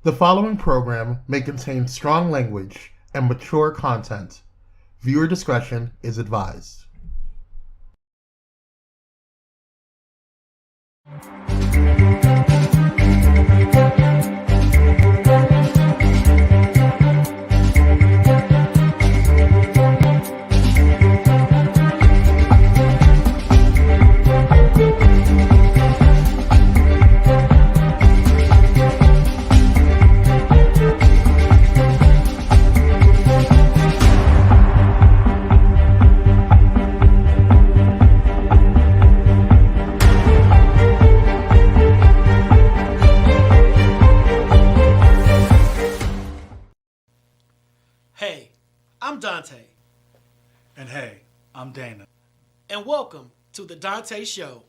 The following program may contain strong language and mature content. Viewer discretion is advised. Hey, I'm Donta. And hey, I'm Dana. And welcome to the Donta Show.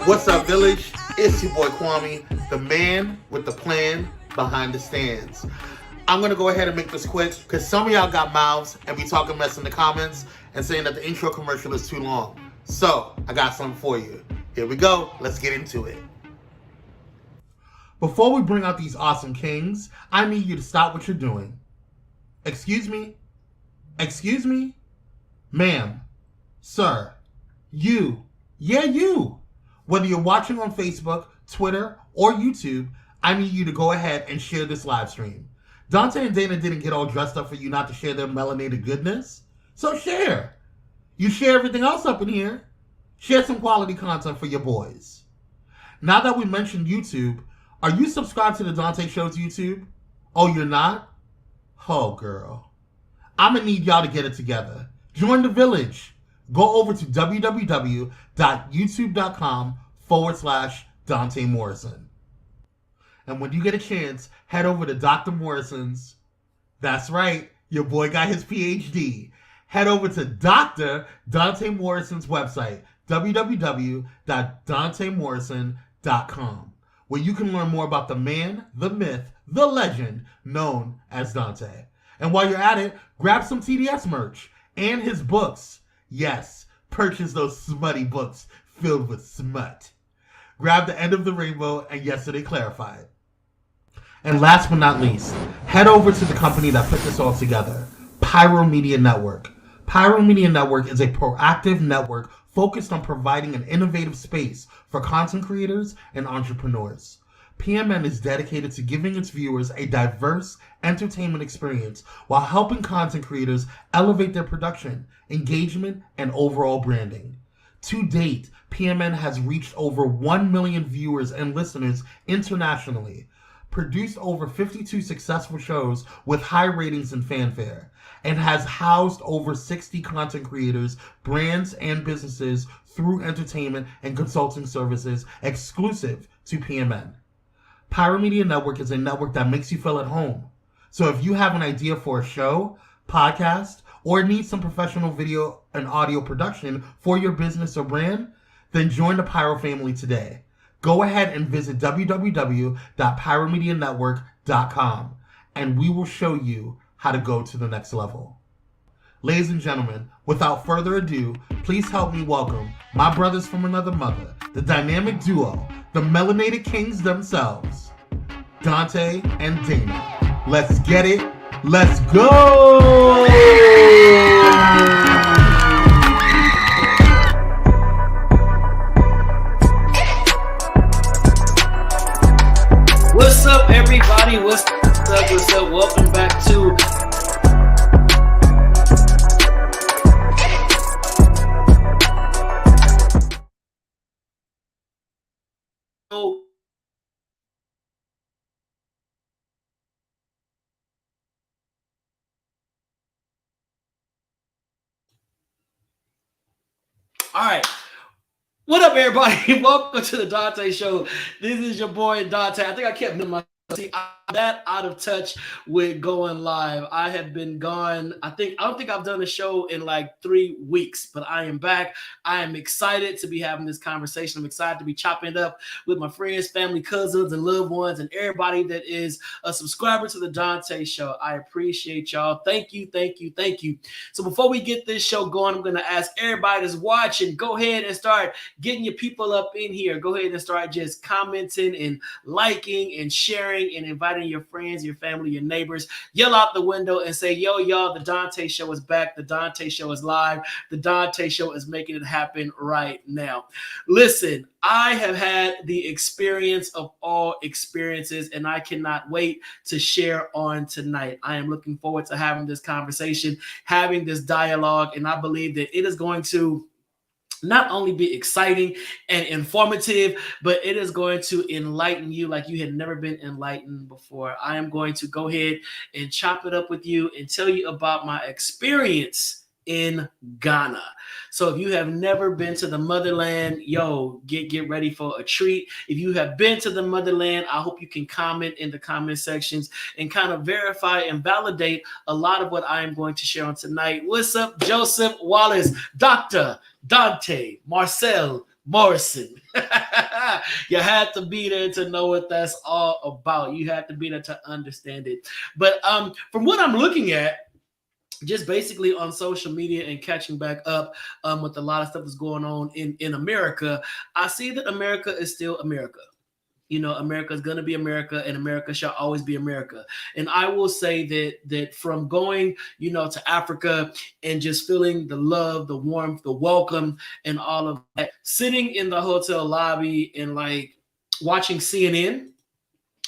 What's up, Village? It's your boy Kwame, the man with the plan behind the stands. I'm going to go ahead and make this quick because some of y'all got mouths and be talking mess in the comments and saying that the intro commercial is too long. So, I got something for you. Here we go. Let's get into it. Before we bring out these awesome kings, I need you to stop what you're doing. Excuse me? Excuse me? Ma'am? Sir? You? Yeah, you! Whether you're watching on Facebook, Twitter, or YouTube, I need you to go ahead and share this live stream. Donta and Dana didn't get all dressed up for you not to share their melanated goodness. So share. You share everything else up in here. Share some quality content for your boys. Now that we mentioned YouTube, are you subscribed to the Donta Show's YouTube? Oh, you're not? Oh, girl. I'm going to need y'all to get it together. Join the village. Go over to www.youtube.com/Donta Morrison. And when you get a chance, head over to Dr. Morrison's. That's right, your boy got his PhD. Head over to Dr. Donta Morrison's website, www.dontamorrison.com, where you can learn more about the man, the myth, the legend known as Donta. And while you're at it, grab some TDS merch and his books. Yes, purchase those smutty books filled with smut. Grab The End of the Rainbow and Yesterday Clarified. And last but not least, head over to the company that put this all together, Pyro Media Network. Pyro Media Network is a proactive network focused on providing an innovative space for content creators and entrepreneurs. PMN is dedicated to giving its viewers a diverse entertainment experience while helping content creators elevate their production, engagement, and overall branding. To date, PMN has reached over 1 million viewers and listeners internationally, produced over 52 successful shows with high ratings and fanfare, and has housed over 60 content creators, brands, and businesses through entertainment and consulting services exclusive to PMN. Pyro Media Network is a network that makes you feel at home. So if you have an idea for a show, podcast, or need some professional video and audio production for your business or brand, then join the Pyro family today. Go ahead and visit www.pyromedianetwork.com and we will show you how to go to the next level. Ladies and gentlemen, without further ado, please help me welcome my brothers from another mother, the dynamic duo, the melanated kings themselves, Donta and Dana. Let's get it. Let's go! What's up, everybody? What's up? What's up? Welcome back to All right. What up, everybody? Welcome to the Donta Show. This is your boy Donta. I think I kept my see, I'm that out of touch with going live. I have been gone. I don't think I've done a show in like 3 weeks, but I am back. I am excited to be having this conversation. I'm excited to be chopping it up with my friends, family, cousins, and loved ones, and everybody that is a subscriber to the Donta Show. I appreciate y'all. Thank you, thank you, thank you. So before we get this show going, I'm going to ask everybody that's watching, go ahead and start getting your people up in here. Go ahead and start just commenting and liking and sharing and inviting your friends, your family, your neighbors. Yell out the window and say, yo, y'all, the Donta Show is back. The Donta Show is live. The Donta Show is making it happen right now. Listen, I have had the experience of all experiences, and I cannot wait to share on tonight. I am looking forward to having this conversation, having this dialogue, and I believe that it is going to not only be exciting and informative, but it is going to enlighten you like you had never been enlightened before. I am going to go ahead and chop it up with you and tell you about my experience in Ghana. So if you have never been to the motherland, yo, get ready for a treat. If you have been to the motherland, I hope you can comment in the comment sections and kind of verify and validate a lot of what I am going to share on tonight. What's up, Joseph Wallace, Dr. Dante, Marcel Morrison. You had to be there to know what that's all about. You had to be there to understand it. But from what I'm looking at, just basically on social media and catching back up with a lot of stuff that's going on in America, I see that America is still America. You know, America is going to be America, and America shall always be America. And I will say that from going, you know, to Africa and just feeling the love, the warmth, the welcome, and all of that, sitting in the hotel lobby and like watching CNN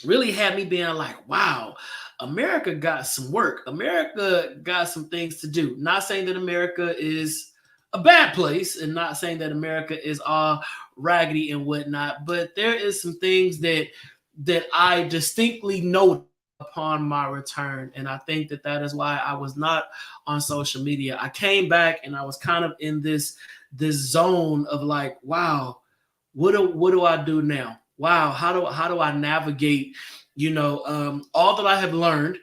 really had me being like, wow, America got some work. America got some things to do. Not saying that America is a bad place and not saying that America is all raggedy and whatnot, but there is some things that I distinctly noted upon my return. And I think that is why I was not on social media. I came back and I was kind of in this zone of like, wow, what do I do now? Wow, how do I navigate, you know, all that I have learned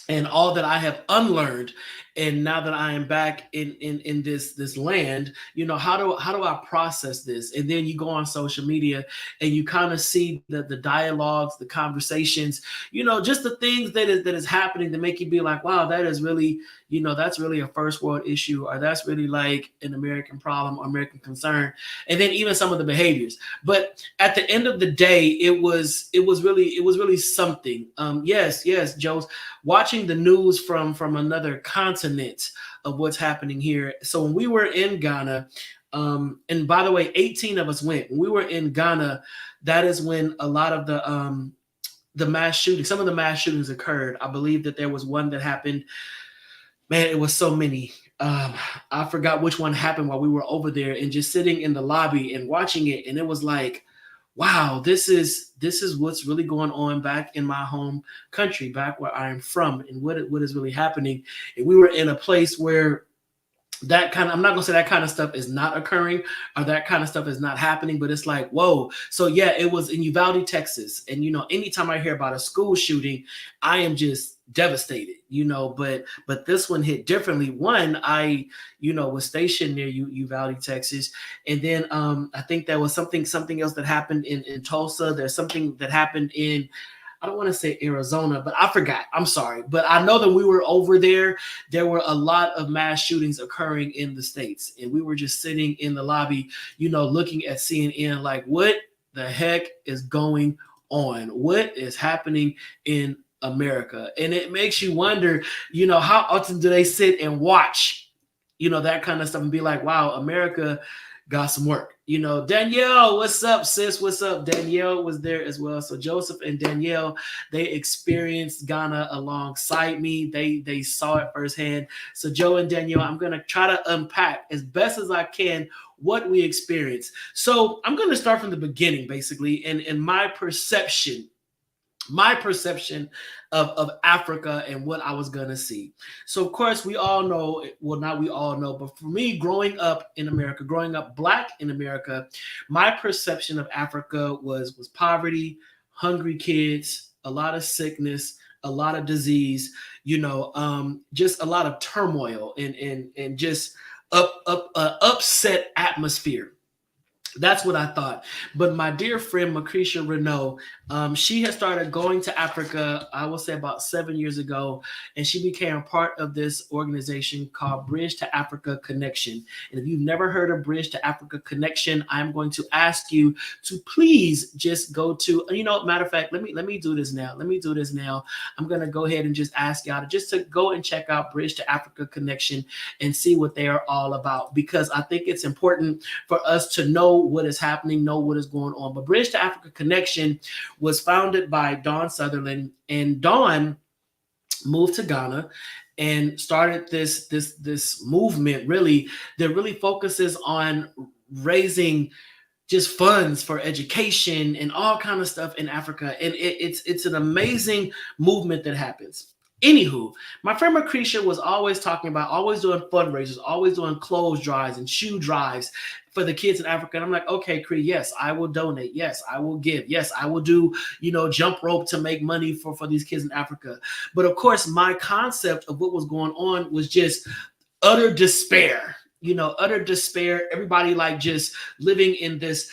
and all that I have unlearned, and now that I am back in this land, you know, how do I process this? And then you go on social media and you kind of see the dialogues, the conversations, you know, just the things that is happening to make you be like, wow, that is really, you know, that's really a first world issue, or that's really like an American problem or American concern. And then even some of the behaviors. But at the end of the day, it was really something. Yes, Joe, watching the news from another continent of what's happening here. So when we were in Ghana, and by the way, 18 of us went. When we were in Ghana, that is when a lot of the mass shootings, some of the mass shootings occurred. I believe that there was one that happened. Man, it was so many. I forgot which one happened while we were over there and just sitting in the lobby and watching it. And it was like, wow, this is what's really going on back in my home country, back where I am from, and what is really happening. And we were in a place where that kind of, I'm not gonna say that kind of stuff is not occurring or that kind of stuff is not happening, but it's like, whoa. So yeah, it was in Uvalde, Texas. And you know, anytime I hear about a school shooting, I am just devastated, you know, but this one hit differently. One, I, you know, was stationed near Uvalde, Texas. And then I think there was something else that happened in Tulsa. There's something that happened in, I don't want to say Arizona, but I forgot. I'm sorry. But I know that we were over there. There were a lot of mass shootings occurring in the States. And we were just sitting in the lobby, you know, looking at CNN like, what the heck is going on? What is happening in America? And it makes you wonder, you know, how often do they sit and watch, you know, that kind of stuff and be like, wow, America got some work. You know, Danielle, what's up, sis? What's up? Danielle was there as well. So Joseph and Danielle, they experienced Ghana alongside me. They saw it firsthand. So Joe and Danielle, I'm going to try to unpack as best as I can what we experienced. So I'm going to start from the beginning, basically, and my perception my perception of Africa and what I was gonna see. So of course we all know, well, not we all know, but for me, growing up in America, growing up Black in America, my perception of Africa was poverty, hungry kids, a lot of sickness, a lot of disease, just a lot of turmoil and just upset atmosphere. That's what I thought. But my dear friend Lucretia Renault, she has started going to Africa, I will say about 7 years ago, and she became a part of this organization called Bridge to Africa Connection. And if you've never heard of Bridge to Africa Connection, I'm going to ask you to please just go to, matter of fact, let me do this now. Let me do this now. I'm going to go ahead and just ask y'all to go and check out Bridge to Africa Connection and see what they are all about, because I think it's important for us to know what is happening, know what is going on. But Bridge to Africa Connection was founded by Dawn Sutherland, and Dawn moved to Ghana and started this movement really that really focuses on raising just funds for education and all kind of stuff in Africa. And it's an amazing movement that happens. Anywho, my friend Lucretia was always talking about always doing fundraisers, always doing clothes drives and shoe drives for the kids in Africa. And I'm like, okay, Cree, yes, I will donate. Yes, I will give. Yes, I will do, jump rope to make money for these kids in Africa. But of course, my concept of what was going on was just utter despair. Utter despair. Everybody like just living in this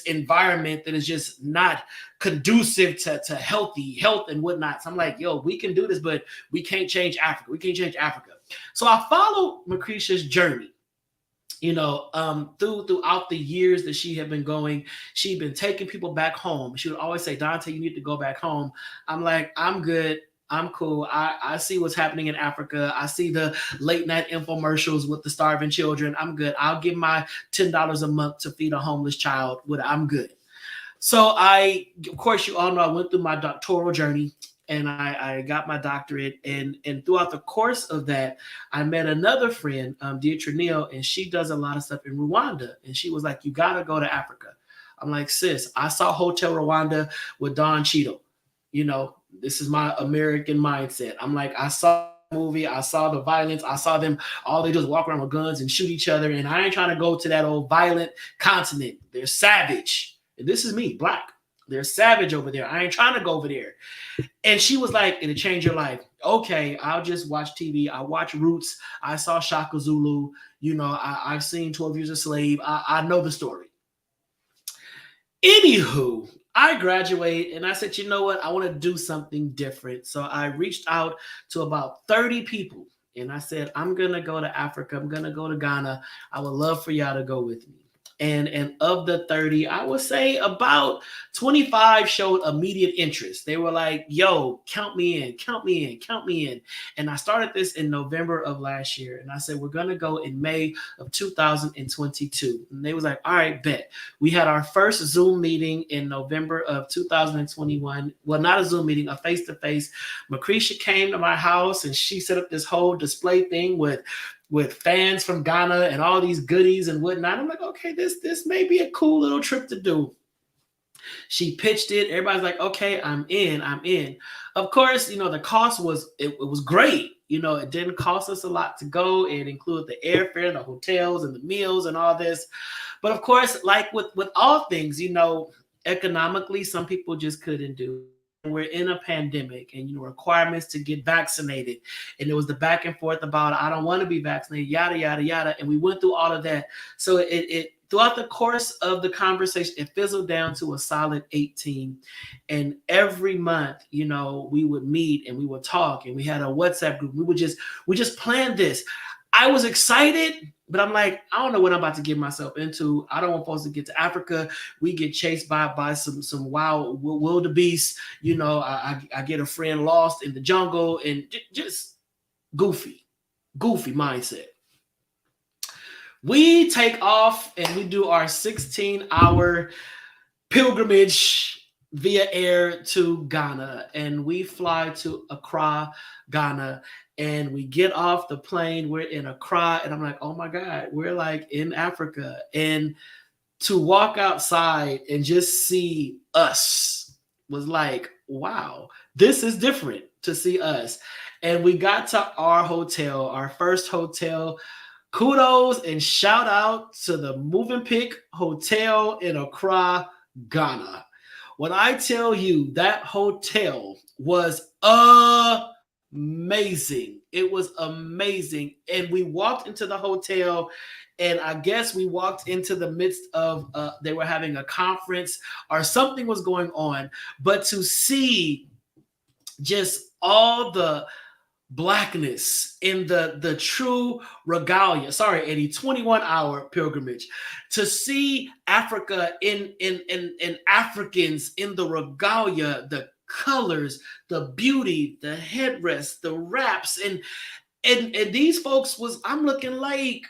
environment that is just not conducive to healthy health and whatnot. So I'm like, yo, we can do this, but we can't change Africa. We can't change Africa. So I followed Lucretia's journey. Throughout the years that she had been going, she'd been taking people back home. She would always say, Donta, you need to go back home. I'm like, I'm good. I'm cool. I see what's happening in Africa. I see the late night infomercials with the starving children. I'm good. I'll give my $10 a month to feed a homeless child. I'm good. So of course, you all know I went through my doctoral journey and I got my doctorate. And throughout the course of that, I met another friend, Deirdre Neal, and she does a lot of stuff in Rwanda. And she was like, you got to go to Africa. I'm like, sis, I saw Hotel Rwanda with Don Cheadle. This is my American mindset. I'm like, I saw the movie, I saw the violence, I saw them, all they do is walk around with guns and shoot each other. And I ain't trying to go to that old violent continent. They're savage. And this is me, Black. They're savage over there. I ain't trying to go over there. And she was like, it'll change your life. Okay, I'll just watch TV. I watch Roots. I saw Shaka Zulu. I've seen 12 Years a Slave. I know the story. Anywho, I graduate and I said, you know what? I want to do something different. So I reached out to about 30 people and I said, I'm going to go to Africa. I'm going to go to Ghana. I would love for y'all to go with me. And of the 30, I would say about 25 showed immediate interest. They were like, yo, count me in, count me in, count me in. And I started this in November of last year. And I said, we're going to go in May of 2022. And they was like, all right, bet. We had our first Zoom meeting in November of 2021. Well, not a Zoom meeting, a face-to-face. Lucretia came to my house and she set up this whole display thing with fans from Ghana and all these goodies and whatnot. I'm like, okay, this may be a cool little trip to do. She pitched it. Everybody's like, okay, I'm in. Of course, the cost was, it was great. It didn't cost us a lot to go. It included the airfare, the hotels and the meals and all this. But of course, like with all things, economically, some people just couldn't do. We're in a pandemic and requirements to get vaccinated, and it was the back and forth about I don't want to be vaccinated, yada yada yada, and we went through all of that. So it throughout the course of the conversation, it fizzled down to a solid 18. And every month, we would meet and we would talk, and we had a WhatsApp group. We just planned this. I was excited, but I'm like, I don't know what I'm about to get myself into. I don't want folks to get to Africa. We get chased by some wild wildebeest. I get a friend lost in the jungle and just goofy mindset. We take off and we do our 16-hour pilgrimage via air to Ghana, and we fly to Accra, Ghana. And we get off the plane, we're in Accra, and I'm like, oh my God, we're like in Africa. And to walk outside and just see us was like, wow, this is different to see us. And we got to our hotel, our first hotel. Kudos and shout out to the Movenpick Hotel in Accra, Ghana. When I tell you that hotel was amazing, it was amazing. And we walked into the hotel, and I guess we walked into the midst of they were having a conference or something was going on. But to see just all the blackness in the true regalia, sorry Eddie, 21-hour pilgrimage, to see Africa in Africans in the regalia, the colors, the beauty, the headrest, the wraps, and these folks was, I'm looking like,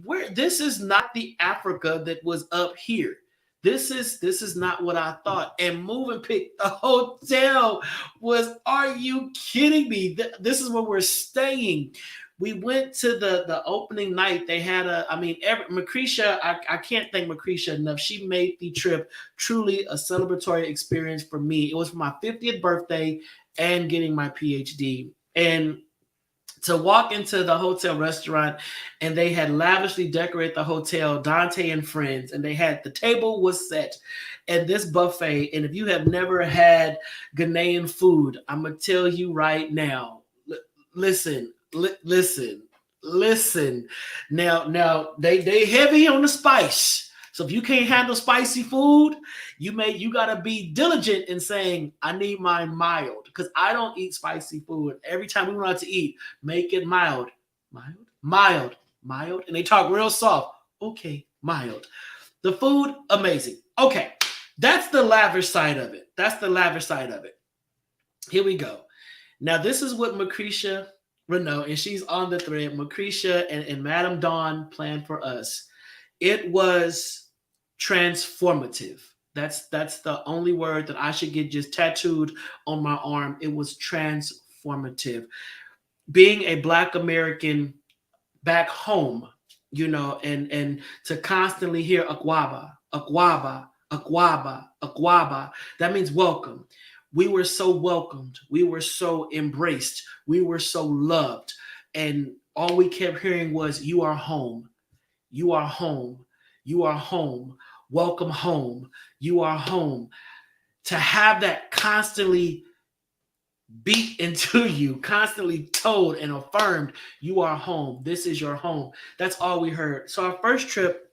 where, this is not the Africa that was up here. This is not what I thought. And Movenpick, the hotel was, are you kidding me? This is where we're staying. We went to the opening night. They had Macretia, I can't thank Macretia enough. She made the trip truly a celebratory experience for me. It was for my 50th birthday and getting my PhD. And to walk into the hotel restaurant, and they had lavishly decorated the hotel, Donta and friends, and they had, the table was set and this buffet. And if you have never had Ghanaian food, I'm gonna tell you right now, listen. Now they heavy on the spice. So if you can't handle spicy food, you gotta be diligent in saying, I need mine mild, because I don't eat spicy food. Every time we went out to eat, make it mild. Mild. And they talk real soft. Okay, mild. The food, amazing. Okay, that's the lavish side of it. Here we go. Now, this is what Macretia Renault, and she's on the thread, Macretia and Madame Dawn planned for us. It was transformative. That's the only word that I should get just tattooed on my arm. It was transformative. Being a Black American back home, and to constantly hear Akwaba, that means welcome. We were so welcomed. We were so embraced. We were so loved. And all we kept hearing was, you are home. You are home. You are home. Welcome home. You are home. To have that constantly beat into you, constantly told and affirmed, you are home. This is your home. That's all we heard. So our first trip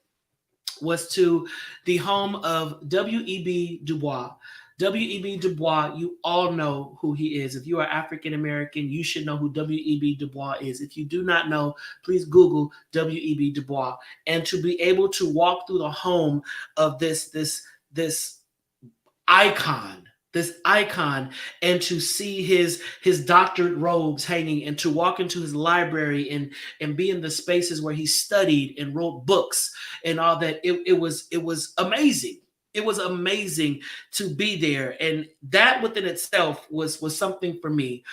was to the home of W.E.B. Du Bois. W.E.B. Du Bois, you all know who he is. If you are African American, you should know who W.E.B. Du Bois is. If you do not know, please Google W.E.B. Du Bois. And to be able to walk through the home of this icon, and to see his doctorate robes hanging, and to walk into his library and be in the spaces where he studied and wrote books and all that, it was amazing. It was amazing to be there. And that within itself was something for me,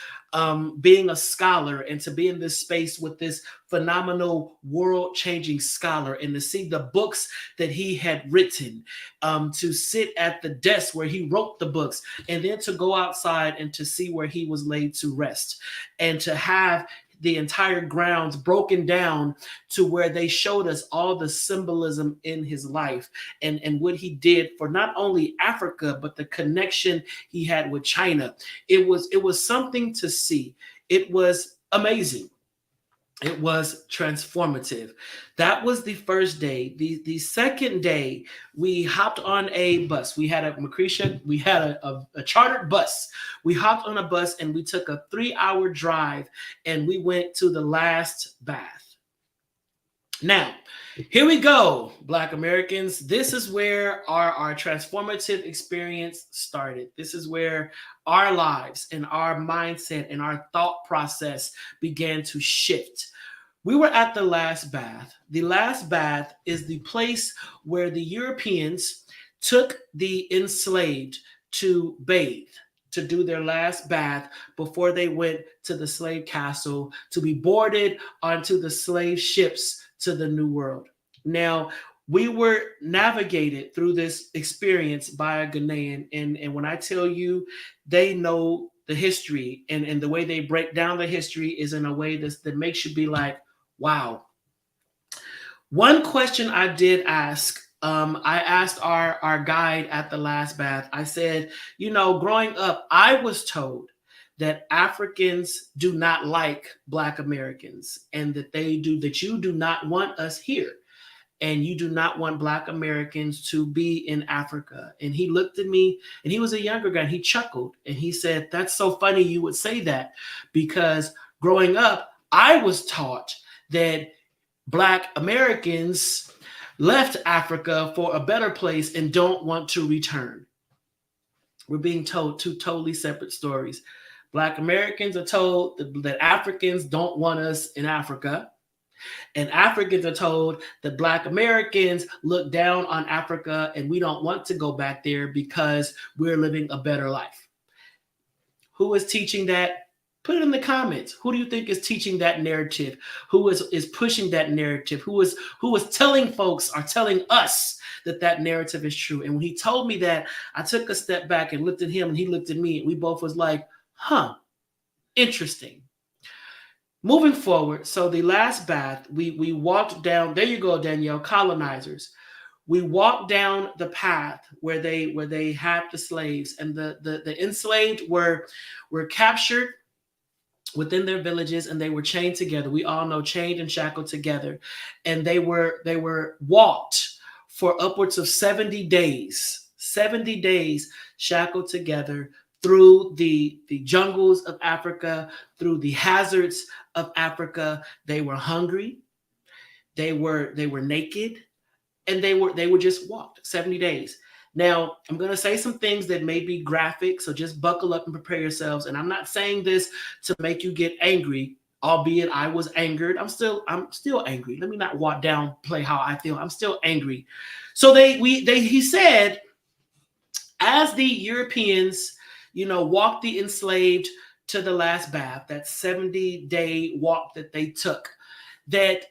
being a scholar, and to be in this space with this phenomenal world-changing scholar, and to see the books that he had written, to sit at the desk where he wrote the books, and then to go outside and to see where he was laid to rest, and to have the entire grounds broken down to where they showed us all the symbolism in his life, and what he did for not only Africa, but the connection he had with China. It was something to see. It was amazing. It was transformative. That was the first day. The second day, we hopped on a bus. We had a chartered bus. We hopped on a bus and we took a 3-hour drive, and we went to the last bath. Now, here we go, Black Americans. This is where our transformative experience started. This is where our lives and our mindset and our thought process began to shift. We were at the last bath. The last bath is the place where the Europeans took the enslaved to bathe, to do their last bath before they went to the slave castle to be boarded onto the slave ships to the New World. Now, we were navigated through this experience by a Ghanaian. And when I tell you they know the history, and the way they break down the history is in a way that makes you be like, wow. One question I did ask, I asked our guide at the last bath, I said, growing up, I was told that Africans do not like Black Americans, and that you do not want us here, and you do not want Black Americans to be in Africa. And he looked at me, and he was a younger guy, and he chuckled, and he said, that's so funny you would say that, because growing up, I was taught that Black Americans left Africa for a better place and don't want to return. We're being told two totally separate stories. Black Americans are told that Africans don't want us in Africa, and Africans are told that Black Americans look down on Africa and we don't want to go back there because we're living a better life. Who is teaching that? Put it in the comments. Who do you think is teaching that narrative? Who is pushing that narrative? Who is telling folks or telling us that narrative is true? And when he told me that, I took a step back and looked at him, and he looked at me, and we both was like, interesting. Moving forward, so the last bath, we walked down. There you go, Danielle. Colonizers. We walked down the path where they had the slaves, and the enslaved were captured within their villages, and they were chained together. We all know, chained and shackled together, and they were walked for upwards of 70 days. 70 days shackled together through the jungles of Africa, through the hazards of Africa. They were hungry, they were naked, and they were just walked 70 days. Now, I'm going to say some things that may be graphic, so just buckle up and prepare yourselves. And I'm not saying this to make you get angry, albeit I was angered. I'm still angry. Let me not downplay how I feel. I'm still angry. So he said, as the Europeans, walked the enslaved to the last bath, that 70-day walk that they took, that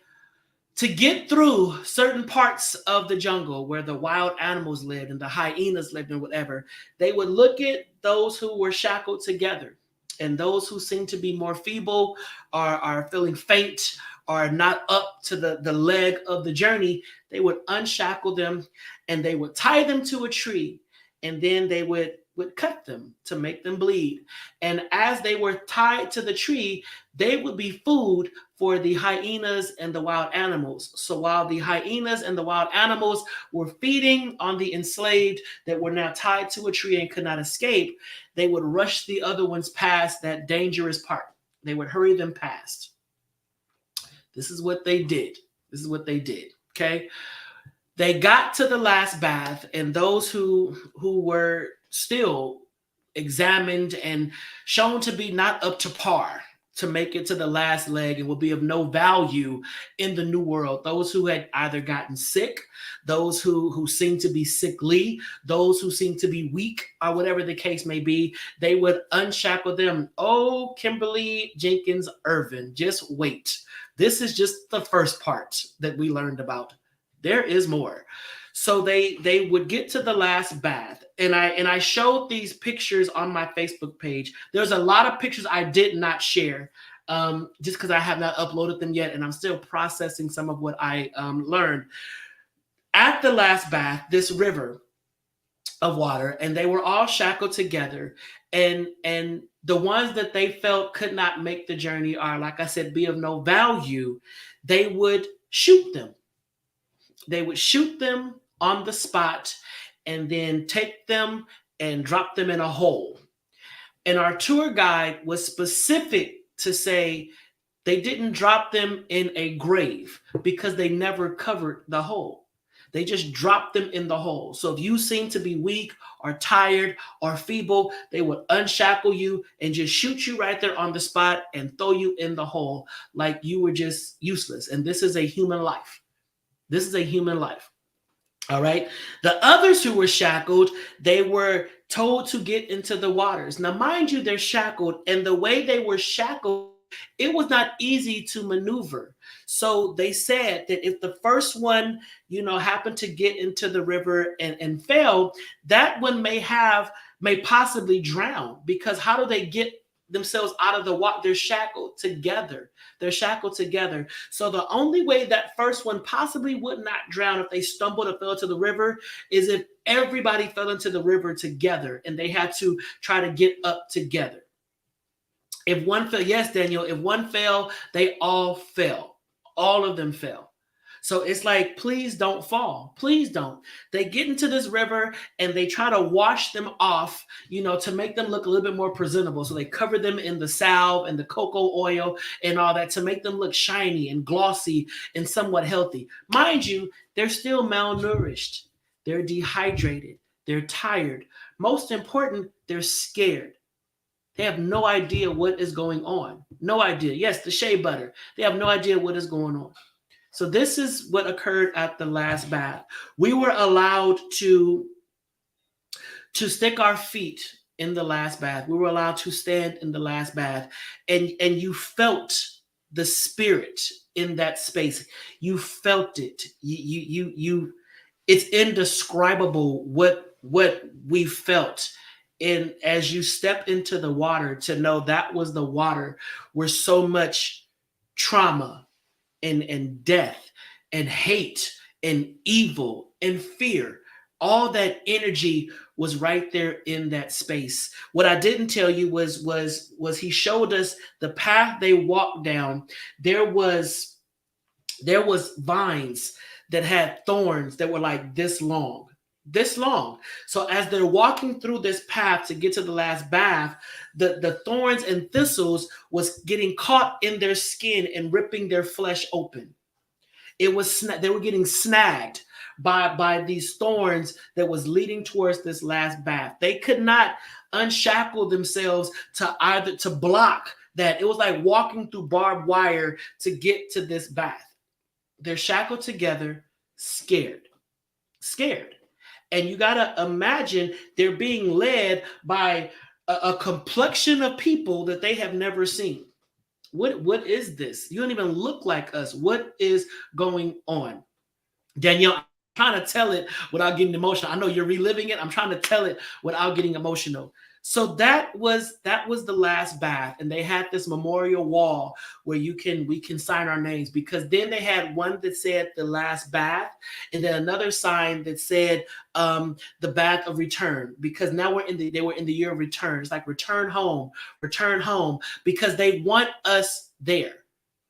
to get through certain parts of the jungle where the wild animals lived and the hyenas lived and whatever, they would look at those who were shackled together, and those who seemed to be more feeble or are feeling faint or not up to the leg of the journey. They would unshackle them, and they would tie them to a tree, and then they would cut them to make them bleed. And as they were tied to the tree, they would be food for the hyenas and the wild animals. So while the hyenas and the wild animals were feeding on the enslaved that were now tied to a tree and could not escape, they would rush the other ones past that dangerous part. They would hurry them past. This is what they did. Okay. They got to the last bath, and those who were still examined and shown to be not up to par to make it to the last leg and will be of no value in the new world. Those who had either gotten sick, those who seemed to be sickly, those who seemed to be weak, or whatever the case may be, they would unshackle them. Oh, Kimberly Jenkins Irvin, just wait. This is just the first part that we learned about. There is more. So they would get to the last bath, and I showed these pictures on my Facebook page. There's a lot of pictures I did not share, just because I have not uploaded them yet, and I'm still processing some of what I learned. At the last bath, this river of water, and they were all shackled together, and the ones that they felt could not make the journey, or like I said, be of no value, they would shoot them. They would shoot them on the spot and then take them and drop them in a hole. And our tour guide was specific to say they didn't drop them in a grave because they never covered the hole. They just dropped them in the hole. So if you seem to be weak or tired or feeble, they would unshackle you and just shoot you right there on the spot and throw you in the hole like you were just useless. And this is a human life. This is a human life. All right. The others who were shackled, they were told to get into the waters. Now, mind you, they're shackled, and the way they were shackled it was not easy to maneuver. So they said that if the first one, happened to get into the river and fell, that one may possibly drown, because how do they get themselves out of the water? They're shackled together. They're shackled together. So the only way that first one possibly would not drown if they stumbled or fell into the river is if everybody fell into the river together and they had to try to get up together. If one fell, yes, Daniel, if one fell, they all fell. All of them fell. So it's like, please don't fall. Please don't. They get into this river and they try to wash them off, to make them look a little bit more presentable. So they cover them in the salve and the cocoa oil and all that to make them look shiny and glossy and somewhat healthy. Mind you, they're still malnourished. They're dehydrated. They're tired. Most important, they're scared. They have no idea what is going on. No idea. Yes, the shea butter. They have no idea what is going on. So this is what occurred at the last bath. We were allowed to stick our feet in the last bath. We were allowed to stand in the last bath. And you felt the spirit in that space. You felt it. It's indescribable what we felt. And as you stepped into the water, to know that was the water where so much trauma and death and hate and evil and fear, all that energy was right there in that space. What I didn't tell you was he showed us the path they walked down. There was vines that had thorns that were like this long. So as they're walking through this path to get to the last bath, the thorns and thistles was getting caught in their skin and ripping their flesh open. They were getting snagged by these thorns that was leading towards this last bath. They could not unshackle themselves to block that. It was like walking through barbed wire to get to this bath. They're shackled together, scared. And you got to imagine they're being led by a complexion of people that they have never seen. What is this? You don't even look like us. What is going on? Danielle, I'm trying to tell it without getting emotional. I know you're reliving it. I'm trying to tell it without getting emotional. So that was the last bath, and they had this memorial wall where we can sign our names, because then they had one that said the last bath, and then another sign that said the bath of return, because now they were in the year of return. It's like return home, because they want us there.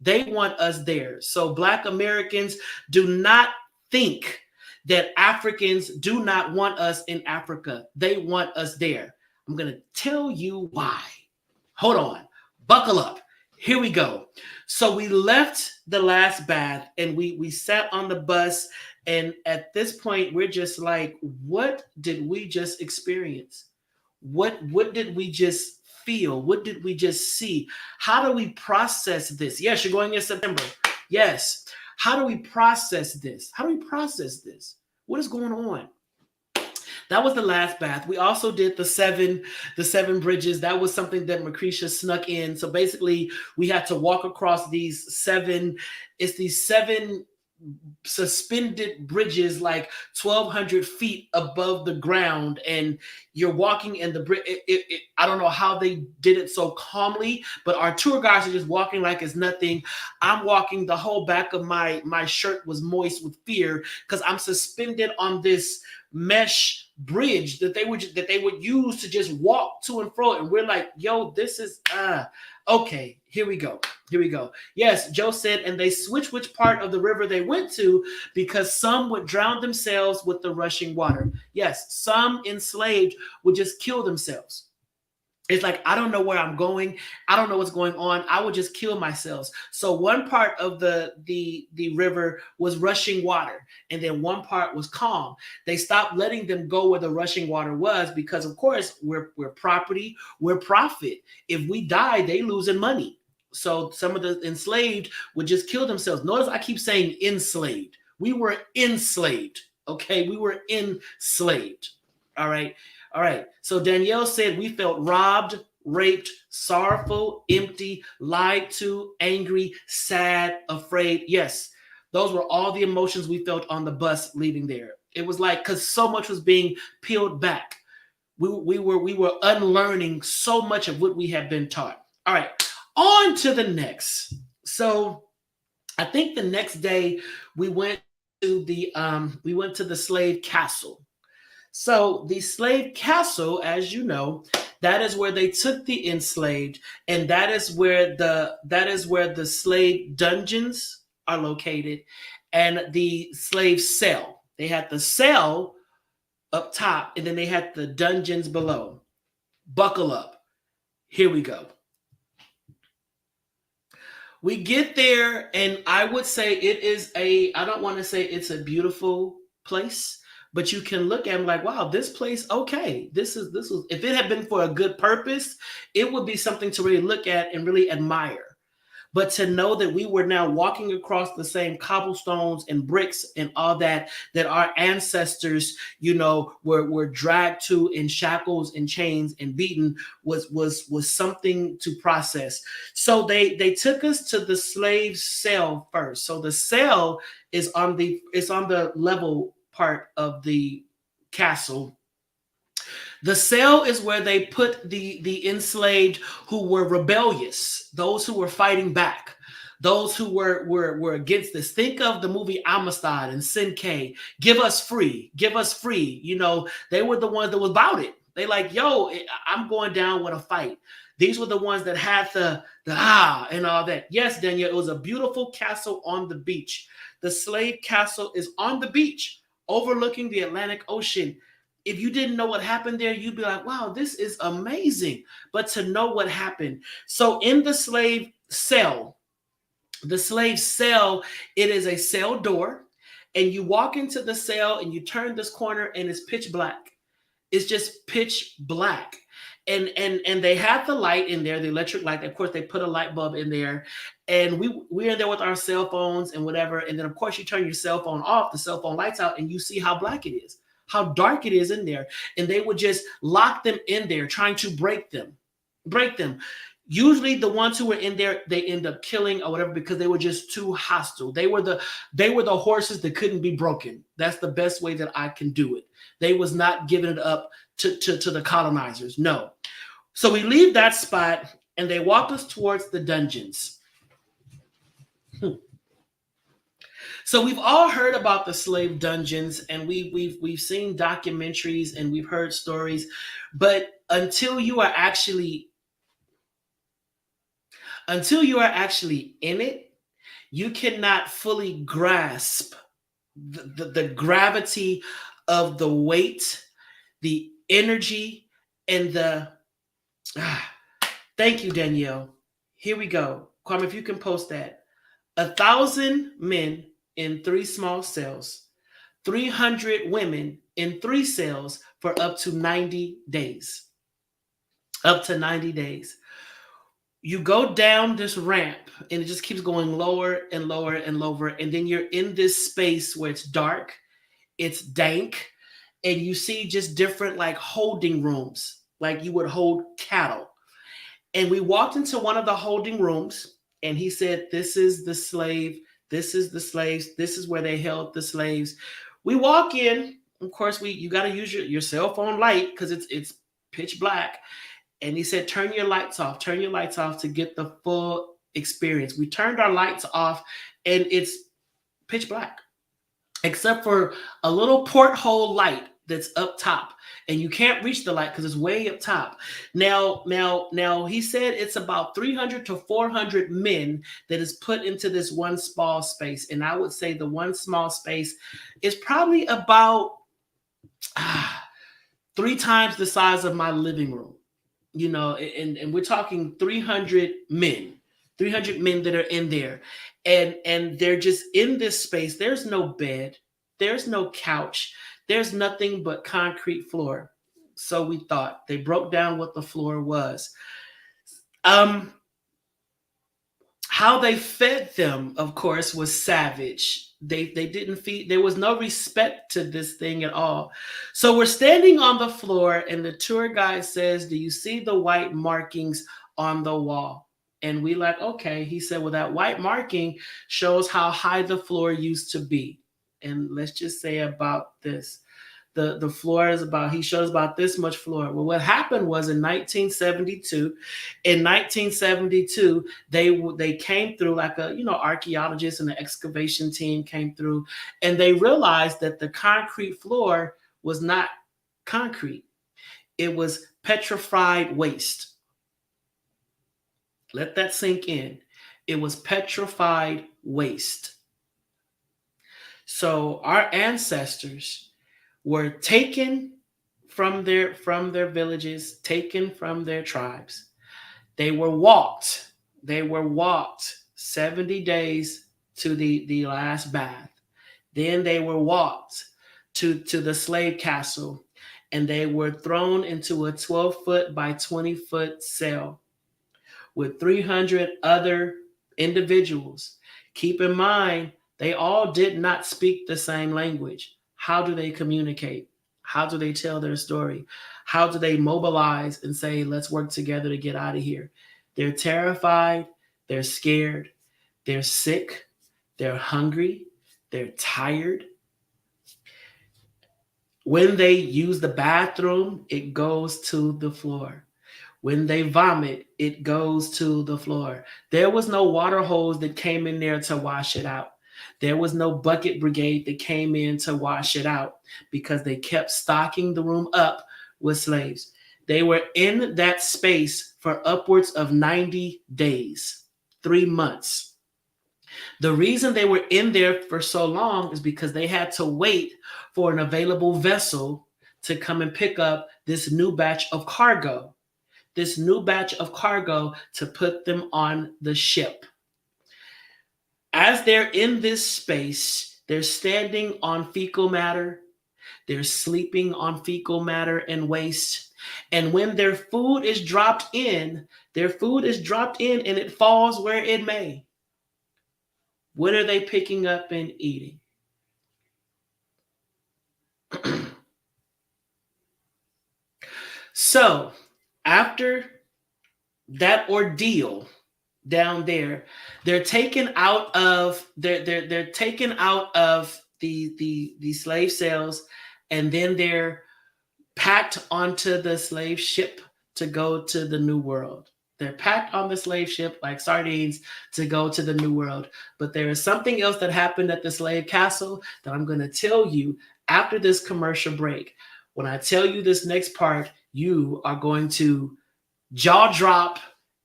They want us there. So Black Americans, do not think that Africans do not want us in Africa. They want us there. I'm going to tell you why. Hold on. Buckle up. Here we go. So we left the last bath and we sat on the bus. And at this point, we're just like, what did we just experience? What did we just feel? What did we just see? How do we process this? Yes, you're going in September. Yes. How do we process this? What is going on? That was the last bath. We also did the seven bridges. That was something that Macretia snuck in. So basically, we had to walk across these seven suspended bridges, like 1,200 feet above the ground, and you're walking in the bridge. I don't know how they did it so calmly, but our tour guides are just walking like it's nothing. I'm walking, the whole back of my shirt was moist with fear because I'm suspended on this mesh bridge that they would use to just walk to and fro, and we're like, yo, this is okay, here we go. Yes, Joe said, and they switched which part of the river they went to because some would drown themselves with the rushing water. Yes, some enslaved would just kill themselves. It's like, I don't know where I'm going. I don't know what's going on. I would just kill myself. So one part of the river was rushing water, and then one part was calm. They stopped letting them go where the rushing water was because, of course, we're property, we're profit. If we die, they losing money. So some of the enslaved would just kill themselves. Notice I keep saying enslaved. We were enslaved. Okay, we were enslaved. All right. So Danielle said we felt robbed, raped, sorrowful, empty, lied to, angry, sad, afraid. Yes, those were all the emotions we felt on the bus leaving there. It was like, because so much was being peeled back. We were unlearning so much of what we had been taught. All right, on to the next. So I think the next day we went to the slave castle. So the slave castle, as you know, that is where they took the enslaved, and that is where the slave dungeons are located, and the slave cell. They had the cell up top, and then they had the dungeons below. Buckle up. Here we go. We get there, and I would say I don't want to say it's a beautiful place, but you can look at it like, wow, this place, okay. This was, if it had been for a good purpose, it would be something to really look at and really admire. But to know that we were now walking across the same cobblestones and bricks and all that our ancestors, were dragged to in shackles and chains and beaten was something to process. So they took us to the slave cell first. So the cell is on the level part of the castle. The cell is where they put the enslaved who were rebellious, those who were fighting back, those who were against this. Think of the movie Amistad and Sin-K. Give us free, give us free. They were the ones that was about it. They like, yo, I'm going down with a fight. These were the ones that had the and all that. Yes, Daniel, it was a beautiful castle on the beach. The slave castle is on the beach, overlooking the Atlantic Ocean. If you didn't know what happened there, you'd be like, wow, this is amazing. But to know what happened. So in the slave cell, it is a cell door. And you walk into the cell and you turn this corner and it's pitch black. It's just pitch black. And they had the light in there, the electric light. Of course, they put a light bulb in there. And we're in there with our cell phones and whatever. And then, of course, you turn your cell phone off, the cell phone lights out, and you see how black it is, how dark it is in there. And they would just lock them in there, trying to break them. Usually the ones who were in there, they end up killing or whatever because they were just too hostile. They were the horses that couldn't be broken. That's the best way that I can do it. They was not giving it up to the colonizers. No. So we leave that spot and they walked us towards the dungeons. So we've all heard about the slave dungeons, and we've seen documentaries and we've heard stories, but until you are actually in it, you cannot fully grasp the gravity of the weight, the energy, and the thank you, Danielle. Here we go. Kwame, if you can post that. 1,000 men in 3 small cells, 300 women in 3 cells for up to 90 days. Up to 90 days. You go down this ramp and it just keeps going lower and lower and lower. And then you're in this space where it's dark, it's dank, and you see just different like holding rooms, like you would hold cattle. And we walked into one of the holding rooms and he said, this is the slave. This is the slaves. This is where they held the slaves. We walk in. Of course, you got to use your cell phone light because it's pitch black. And he said, turn your lights off to get the full experience. We turned our lights off and it's pitch black, except for a little porthole light that's up top. And you can't reach the light because it's way up top. Now, he said it's about 300 to 400 men that is put into this one small space. And I would say the one small space is probably about 3 times the size of my living room. And we're talking 300 men that are in there. And they're just in this space. There's no bed. There's no couch. There's nothing but concrete floor. So we thought. They broke down what the floor was. How How they fed them, of course, was savage. They didn't feed. There was no respect to this thing at all. So we're standing on the floor, and the tour guide says, "Do you see the white markings on the wall?" And we like, okay. He said, "Well, that white marking shows how high the floor used to be." And let's just say about this. The floor is about, he shows about this much floor. Well, what happened was in 1972, they came through, like a, archaeologist and the excavation team came through, and they realized that the concrete floor was not concrete. It was petrified waste. Let that sink in. It was petrified waste. So our ancestors were taken from their villages, taken from their tribes. They were walked 70 days to the last bath. Then they were walked to the slave castle, and they were thrown into a 12-foot by 20-foot cell with 300 other individuals. Keep in mind, they all did not speak the same language. How do they communicate? How do they tell their story? How do they mobilize and say, let's work together to get out of here? They're terrified. They're scared. They're sick. They're hungry. They're tired. When they use the bathroom, it goes to the floor. When they vomit, it goes to the floor. There was no water hose that came in there to wash it out. There was no bucket brigade that came in to wash it out, because they kept stocking the room up with slaves. They were in that space for upwards of 90 days, 3 months. The reason they were in there for so long is because they had to wait for an available vessel to come and pick up this new batch of cargo, to put them on the ship. As they're in this space, they're standing on fecal matter, they're sleeping on fecal matter and waste. And when their food is dropped in and it falls where it may, what are they picking up and eating? So after that ordeal down there, they're taken out of the slave cells, and then they're packed onto the slave ship to go to the New World. They're packed on the slave ship like sardines to go to the New World. But there is something else that happened at the slave castle that I'm going to tell you after this commercial break. When I tell you this next part, you are going to jaw drop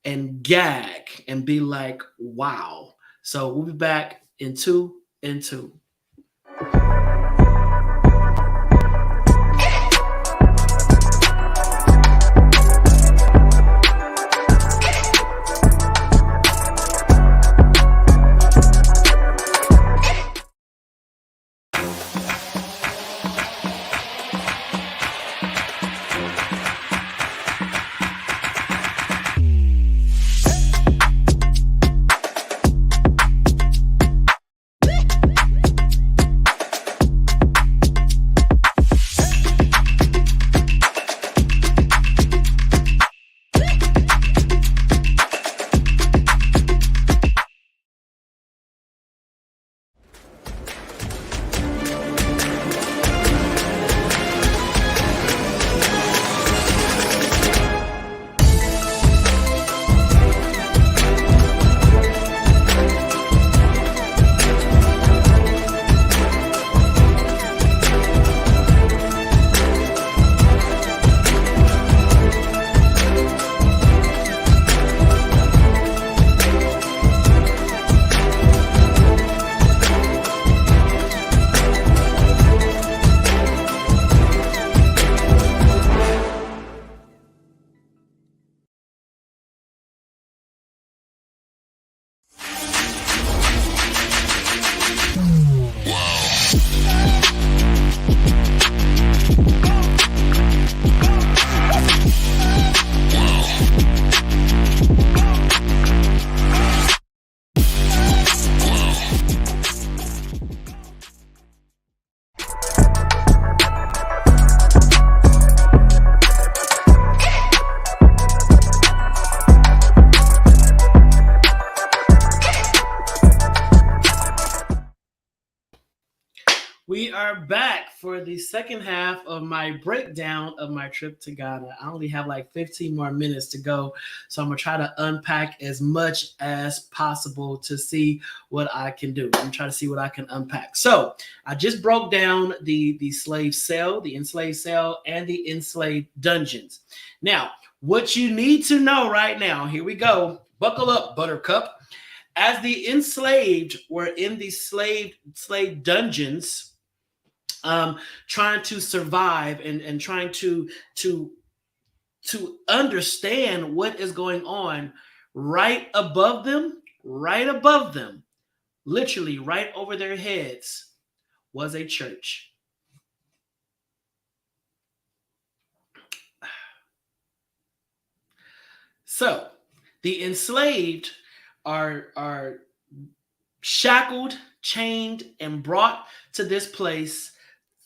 and gag and be like, wow. So we'll be back in 2 and 2. We are back for the second half of my breakdown of my trip to Ghana. I only have like 15 more minutes to go, so I'm going to try to unpack as much as possible to see what I can do. I'm trying to see what I can unpack. So I just broke down the slave cell, the enslaved cell, and the enslaved dungeons. Now, what you need to know right now, here we go. Buckle up, Buttercup. As the enslaved were in the slave dungeons, trying to survive and trying to understand what is going on, right above them, literally right over their heads, was a church. So the enslaved are shackled, chained, and brought to this place,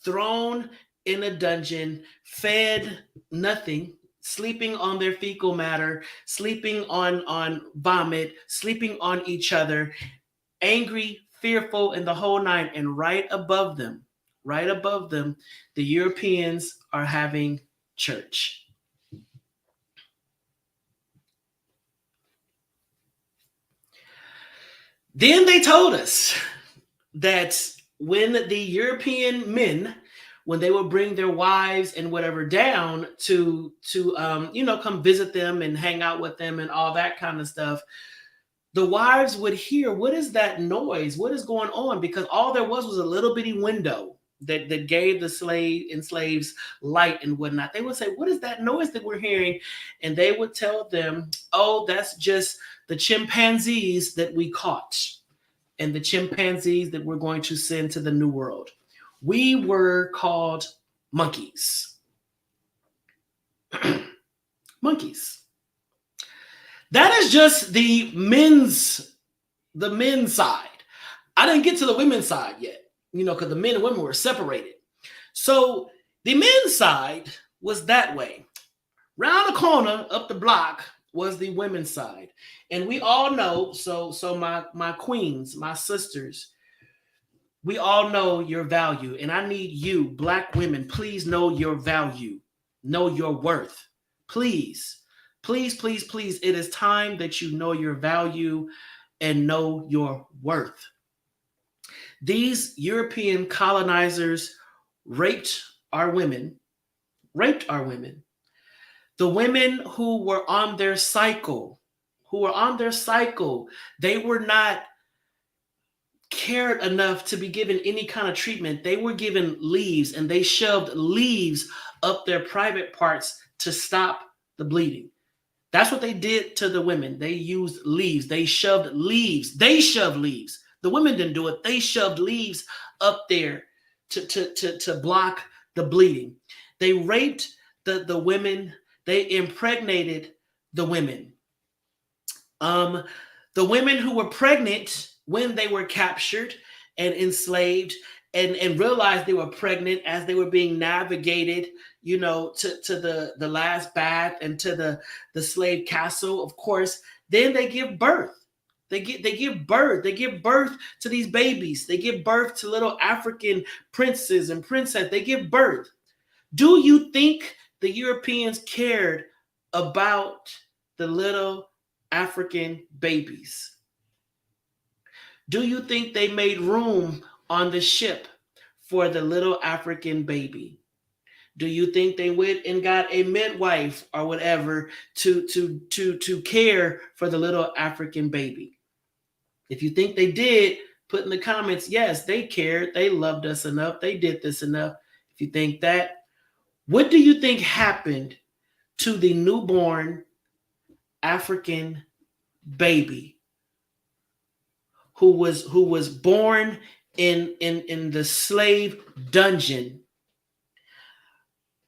thrown in a dungeon, fed nothing, sleeping on their fecal matter, sleeping on vomit, sleeping on each other, angry, fearful, and the whole nine. And right above them, the Europeans are having church. Then they told us that when the European men, when they would bring their wives and whatever down to come visit them and hang out with them and all that kind of stuff, the wives would hear, what is that noise? What is going on? Because all there was a little bitty window that gave the enslaves light and whatnot. They would say, what is that noise that we're hearing? And they would tell them, oh, that's just the chimpanzees that we caught and the chimpanzees that we're going to send to the New World. We were called monkeys. Monkeys. That is just the men's side. I didn't get to the women's side yet, because the men and women were separated. So the men's side was that way. Round the corner, up the block, was the women's side. And we all know, so my queens, my sisters, we all know your value. And I need you, Black women, please know your value. Know your worth. Please, please, please, please. It is time that you know your value and know your worth. These European colonizers raped our women. The women who were on their cycle, they were not cared enough to be given any kind of treatment. They were given leaves, and they shoved leaves up their private parts to stop the bleeding. That's what they did to the women. They used leaves. They shoved leaves. The women didn't do it. They shoved leaves up there to block the bleeding. They raped the women. They impregnated the women. The women who were pregnant when they were captured and enslaved and realized they were pregnant as they were being navigated, to the last bath and to the slave castle, of course, then they give birth. They give birth to these babies. They give birth to little African princes and princesses. They give birth. Do you think the Europeans cared about the little African babies? Do you think they made room on the ship for the little African baby? Do you think they went and got a midwife or whatever to care for the little African baby? If you think they did, put in the comments, yes, they cared. They loved us enough. They did this enough. If you think that, what do you think happened to the newborn African baby who was born in the slave dungeon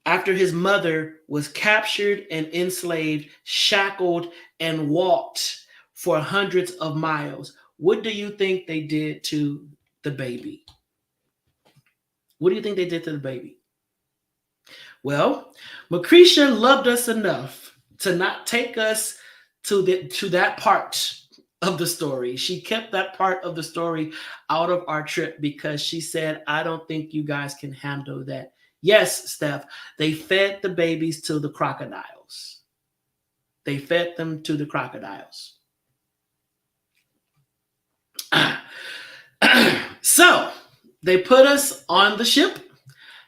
after his mother was captured and enslaved, shackled, and walked for hundreds of miles? What do you think they did to the baby? What do you think they did to the baby? Well, Macretia loved us enough to not take us to that part of the story. She kept that part of the story out of our trip because she said, I don't think you guys can handle that. Yes, Steph, they fed the babies to the crocodiles. They fed them to the crocodiles. So they put us on the ship,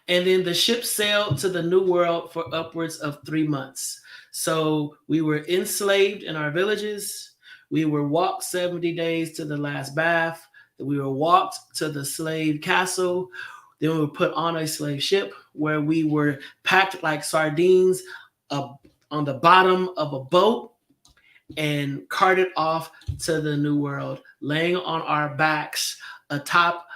and then the ship sailed to the New World for upwards of 3 months. So we were enslaved in our villages. We were walked 70 days to the last bath. We were walked to the slave castle. Then we were put on a slave ship where we were packed like sardines on the bottom of a boat and carted off to the New World, laying on our backs atop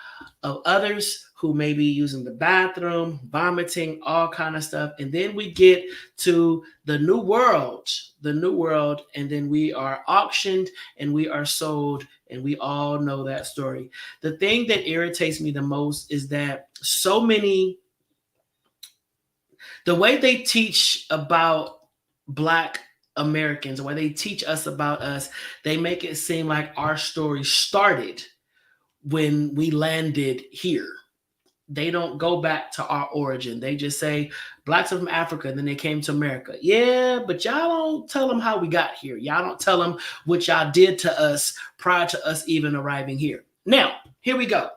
of others who may be using the bathroom, vomiting, all kind of stuff. And then we get to the New World, and then we are auctioned and we are sold, and we all know that story. The thing that irritates me the most is that the way they teach about Black Americans, the way they teach us about us, they make it seem like our story started when we landed here. They don't go back to our origin. They just say Blacks are from Africa, and then they came to America. Yeah, but y'all don't tell them how we got here. Y'all don't tell them what y'all did to us prior to us even arriving here. Now, here we go.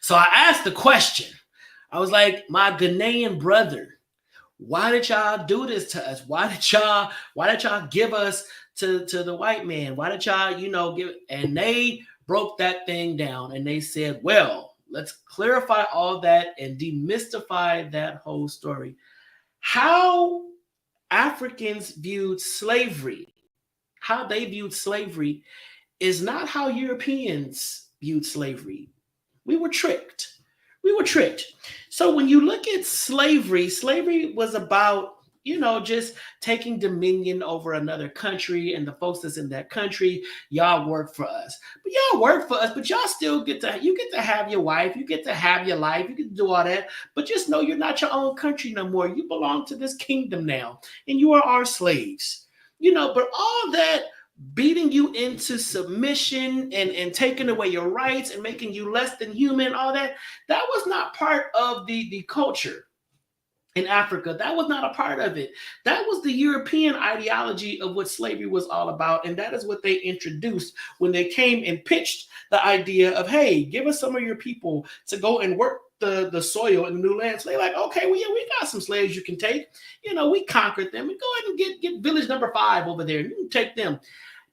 So I asked the question. I was like, my Ghanaian brother, why did y'all do this to us? Why did y'all give us to the white man? Why did y'all, give? And they broke that thing down, and they said, well, let's clarify all that and demystify that whole story. How Africans viewed slavery, how they viewed slavery is not how Europeans viewed slavery. We were tricked. So when you look at slavery was about, just taking dominion over another country, and the folks that's in that country, y'all work for us. But y'all still get to have your wife, you get to have your life, you get to do all that. But just know you're not your own country no more. You belong to this kingdom now, and you are our slaves. But all that beating you into submission and taking away your rights and making you less than human, all that was not part of the culture in Africa. That was not a part of it. That was the European ideology of what slavery was all about. And that is what they introduced when they came and pitched the idea of, hey, give us some of your people to go and work the soil in the new land. So they're like, okay, well, yeah, we got some slaves you can take. We conquered them, and go ahead and get village number 5 over there, and you can take them.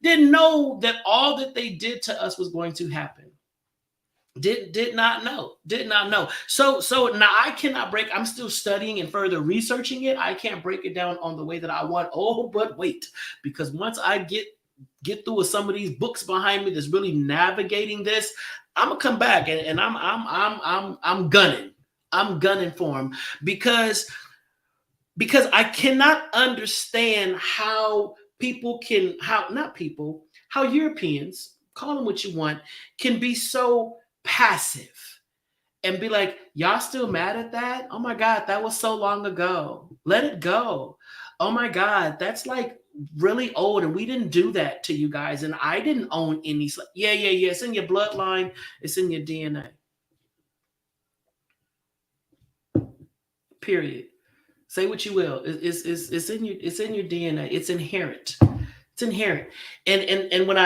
Didn't know that all that they did to us was going to happen. Did not know. So now I cannot break. I'm still studying and further researching it. I can't break it down on the way that I want. Oh, but wait, because once I get through with some of these books behind me that's really navigating this, I'm gonna come back and I'm gunning. I'm gunning for them because I cannot understand how how Europeans, call them what you want, can be so passive and be like, y'all still mad at that? Oh my God, that was so long ago. Let it go. Oh my God, that's like really old, and we didn't do that to you guys, and I didn't own any. Yeah. It's in your bloodline. It's in your DNA. Period. Say what you will. It's in your DNA. It's inherent. It's inherent. And when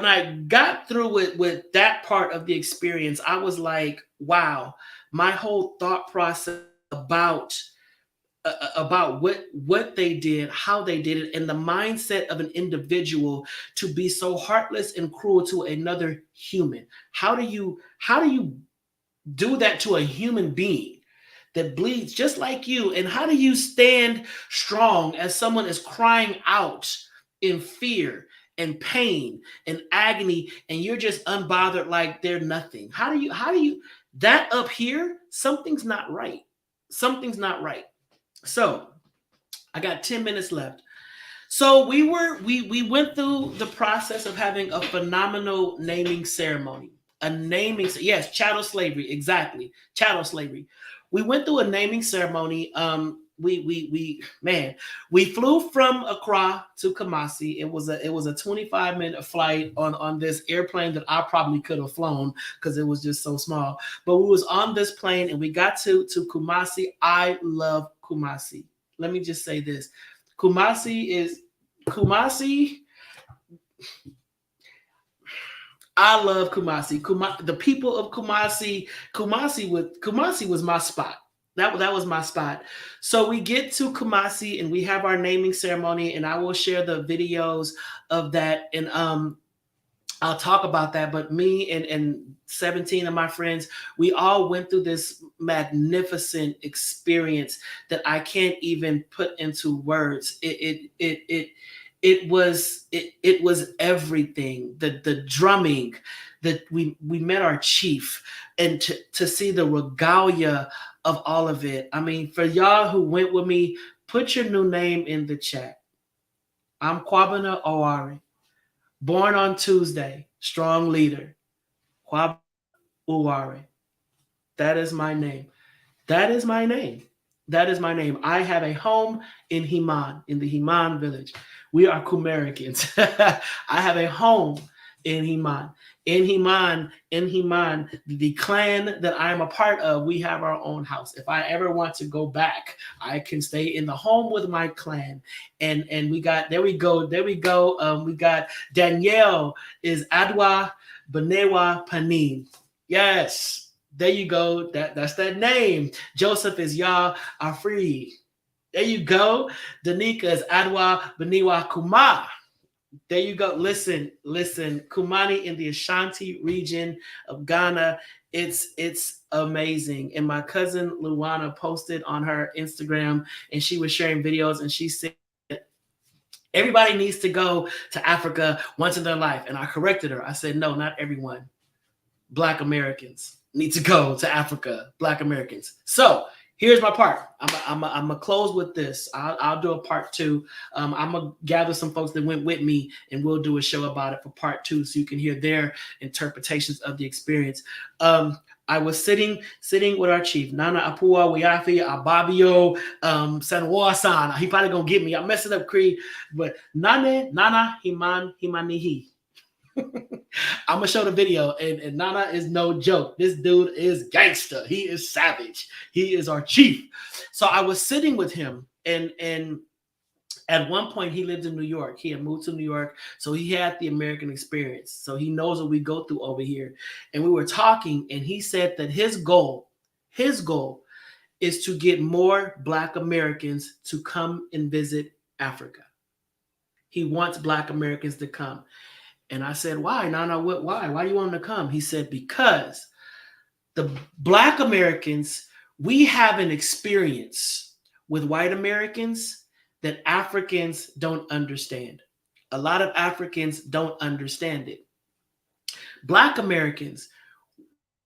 I got through with that part of the experience, I was like, wow, my whole thought process about what they did, how they did it, and the mindset of an individual to be so heartless and cruel to another human. How do you do that to a human being that bleeds just like you? And how do you stand strong as someone is crying out in fear and pain and agony, and you're just unbothered like they're nothing? How do you that up here? Something's not right. So I got 10 minutes left. So we went through the process of having a phenomenal naming ceremony. Yes, chattel slavery, exactly. Chattel slavery. We went through a naming ceremony. we flew from Accra to Kumasi. It was a 25-minute flight on this airplane that I probably could have flown because it was just so small. But we was on this plane and we got to Kumasi. I love Kumasi. Let me just say this. Kumasi. I love Kumasi. The people of Kumasi. Kumasi was my spot. That was my spot. So we get to Kumasi and we have our naming ceremony, and I will share the videos of that, and I'll talk about that. But me and 17 of my friends, we all went through this magnificent experience that I can't even put into words. It was everything. The drumming, that we met our chief, and to see the regalia of all of it. I mean, for y'all who went with me, put your new name in the chat. I'm Kwabena Owari, born on Tuesday, strong leader. Kwabena Owari. That is my name. That is my name. That is my name. I have a home in Himan, in the Himan village. We are Kumericans. I have a home in Himan. In Himan, the clan that I am a part of, we have our own house. If I ever want to go back, I can stay in the home with my clan. And we got, there we go. We got Danielle is Adwa Benewa Panin. Yes, there you go. That's that name. Joseph is Yah Afri. There you go. Danica is Adwa Benewa Kuma. There you go. Listen. Kumani in the Ashanti region of Ghana. It's amazing. And my cousin Luana posted on her Instagram, and she was sharing videos, and she said everybody needs to go to Africa once in their life. And I corrected her. I said, no, not everyone. Black Americans need to go to Africa. Black Americans. So here's my part. I'm gonna close with this. I'll do a part 2. I'm gonna gather some folks that went with me, and we'll do a show about it for part 2, so you can hear their interpretations of the experience. I was sitting with our chief, Nana Apua Wiafi Ababio Sanwa-san. He probably gonna get me. I messed it up, Cree, but Nana Himanihi. I'm gonna show the video, and Nana is no joke. This dude is gangster. He is savage. He is our chief. So I was sitting with him, and at one point he lived in New York. He had moved to New York, so he had the American experience. So he knows what we go through over here. And we were talking, and he said that his goal is to get more Black Americans to come and visit Africa. He wants Black Americans to come. And I said, why? Nana, why? Why do you want them to come? He said, because the Black Americans, we have an experience with white Americans that Africans don't understand. A lot of Africans don't understand it. Black Americans,